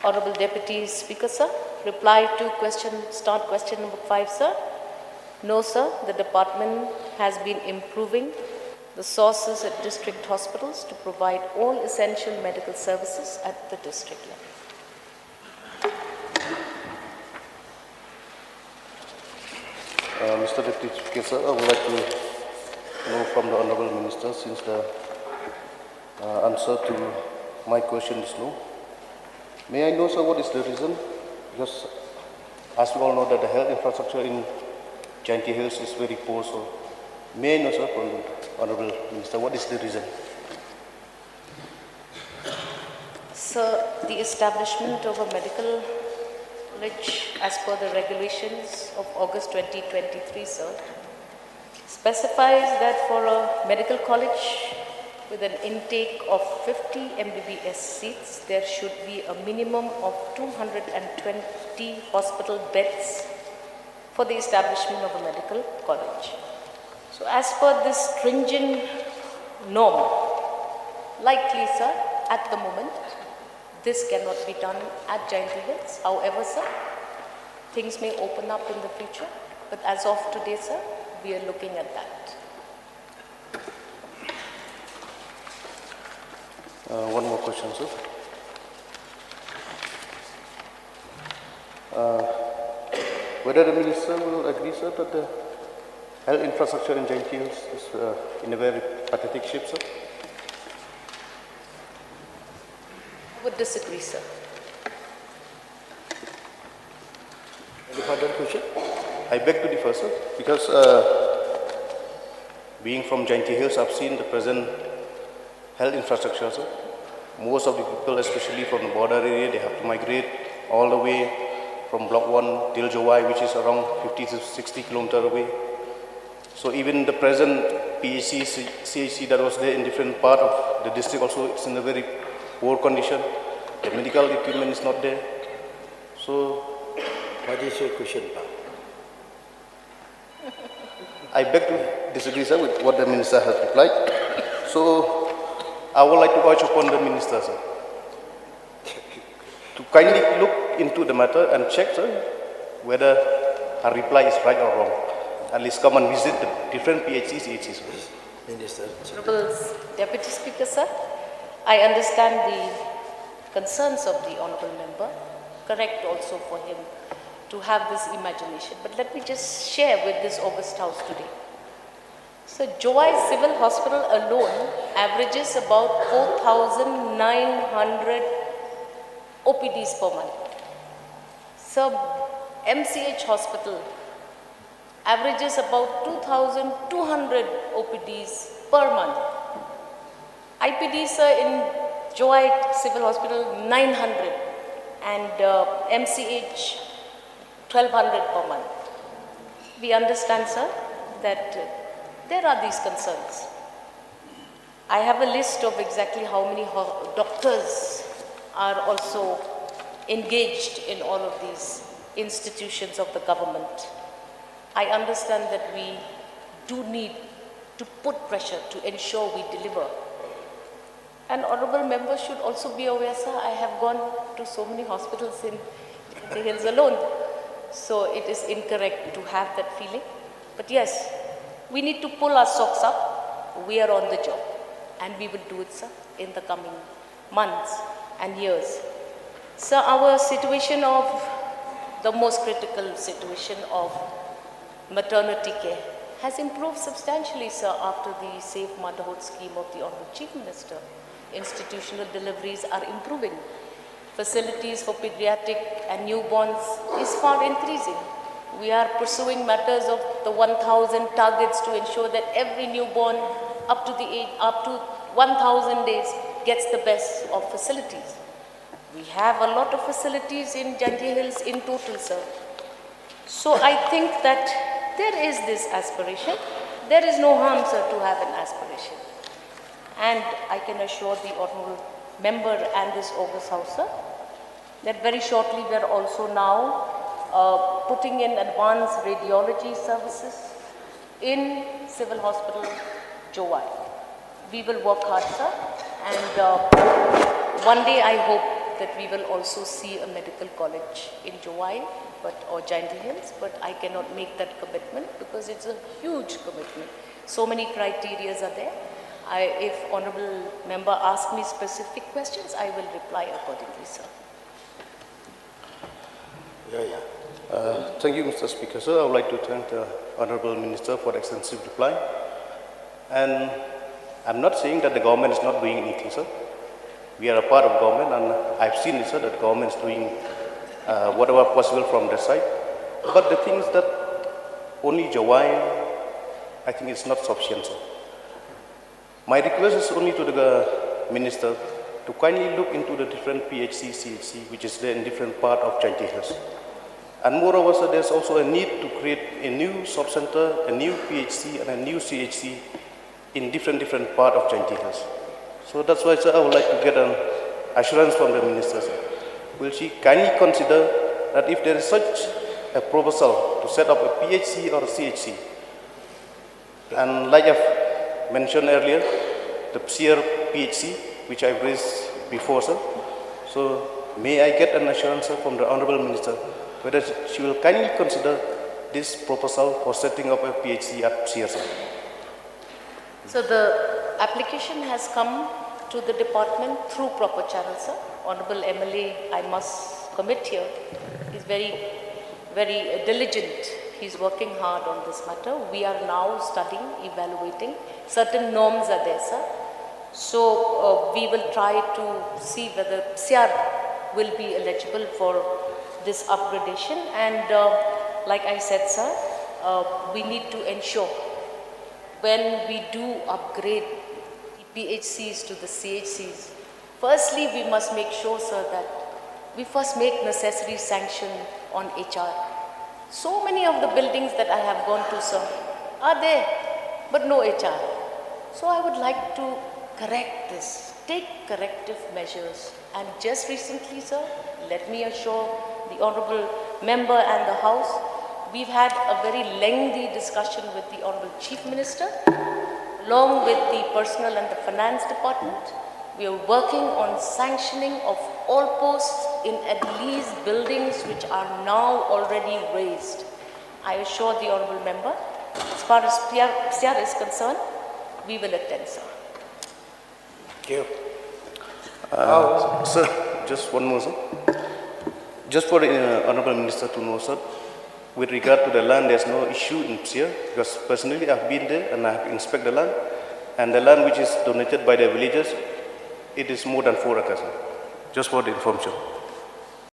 Honorable Deputy Speaker, sir. Reply to question number 5, sir. No, sir. The department has been improving the sources at district hospitals to provide all essential medical services at the district level. Mr. Deputy Speaker, sir, I would like to know from the Honourable Minister, since the answer to my question is no. May I know, sir, what is the reason? Because as we all know that the health infrastructure in Jaintia Hills is very poor, so may I know, sir, from the Honourable Minister, what is the reason? Sir, the establishment of a medical college as per the regulations of August 2023, sir, specifies that for a medical college with an intake of 50 MBBS seats, there should be a minimum of 220 hospital beds for the establishment of a medical college. So as per this stringent norm, likely, sir, at the moment, this cannot be done at Jaintia Hills. However, sir, things may open up in the future, but as of today, sir, we are looking at that. One more question, sir. Whether the Minister will agree, sir, that the health infrastructure in Jaintia Hills is in a very pathetic shape, sir? I would disagree, sir. Any further question? I beg to differ, sir, because being from Jaintia Hills, I've seen the present health infrastructure, sir. Most of the people, especially from the border area, they have to migrate all the way from Block 1 till Jowai, which is around 50 to 60 kilometers away. So even the present PHC, CHC that was there in different part of the district also, it's in a very poor condition. The medical equipment is not there. So, what is your question, Pa? I beg to disagree, sir, with what the Minister has replied. So, I would like to urge upon the Minister, sir, to kindly look into the matter and check, sir, whether her reply is right or wrong. At least come and visit the different PHCs, CHCs. Minister. Honourable Deputy Speaker, sir, I understand the concerns of the Honourable Member. Correct also for him to have this imagination. But let me just share with this August House today. So, Jowai Civil Hospital alone averages about 4,900 OPDs per month. So, MCH Hospital averages about 2,200 OPDs per month. IPDs in Jowai Civil Hospital 900 and MCH 1,200 per month. We understand, sir, that there are these concerns. I have a list of exactly how many doctors are also engaged in all of these institutions of the government. I understand that we do need to put pressure to ensure we deliver. And honourable members should also be aware, sir, I have gone to so many hospitals in the hills alone. So it is incorrect to have that feeling. But yes, we need to pull our socks up. We are on the job. And we will do it, sir, in the coming months and years. Sir, our situation of the most critical situation of maternity care has improved substantially, sir, after the Safe Motherhood scheme of the Honourable Chief Minister. Institutional deliveries are improving. Facilities for pediatric and newborns is far increasing. We are pursuing matters of the 1,000 targets to ensure that every newborn up to 1,000 days gets the best of facilities. We have a lot of facilities in Jaintia Hills in total, sir. So I think that there is this aspiration. There is no harm, sir, to have an aspiration. And I can assure the honourable member and this August House, sir, that very shortly we are also now putting in advanced radiology services in Civil Hospital, Jowai. We will work hard, sir, and one day I hope that we will also see a medical college in Jowai or Jaintia Hills, but I cannot make that commitment because it's a huge commitment. So many criteria are there. If honorable member asks me specific questions, I will reply accordingly, sir. Thank you, Mr. Speaker, sir. I would like to thank the Honorable Minister for the extensive reply. And I'm not saying that the government is not doing anything, sir. We are a part of government, and I've seen it, sir, that the government is doing whatever possible from their side. But the thing is that only Jowai, I think it's not sufficient, sir. My request is only to the Minister to kindly look into the different PHC, CHC, which is there in different part of Jaintia Hills. And moreover, sir, there's also a need to create a new sub-center, a new PHC and a new CHC in different part of Jaintia Hills. So that's why, sir, I would like to get an assurance from the Minister, sir. Will she kindly consider that if there is such a proposal to set up a PHC or a CHC, and like I've mentioned earlier, the Psiar PHC, which I've raised before, sir. So may I get an assurance, sir, from the Honorable Minister whether she will kindly consider this proposal for setting up a PHC at Psiar, sir. So the application has come to the department through proper channels, sir. Honorable MLA, I must commit here, is very diligent. He's working hard on this matter. We are now studying, evaluating. Certain norms are there, sir. So we will try to see whether Psiar will be eligible for this upgradation. And like I said, sir, we need to ensure when we do upgrade the PHCs to the CHCs, firstly we must make sure, sir, that we first make necessary sanction on HR. So many of the buildings that I have gone to, sir, are there, but no HR. So I would like to correct this, take corrective measures. And just recently, sir, let me assure the Honorable Member and the House, we've had a very lengthy discussion with the Honorable Chief Minister, along with the Personnel and the Finance Department. We are working on sanctioning of all posts in at least buildings which are now already raised. I assure the Honorable Member, as far as Psiar is concerned, we will attend, sir. Thank you. Sir, just one more, sir. Just for the Honorable Minister to know, sir, with regard to the land, there's no issue in Psiar, because personally I've been there and I've inspected the land, and the land which is donated by the villagers, it is more than 4 acres, sir. Just for the information.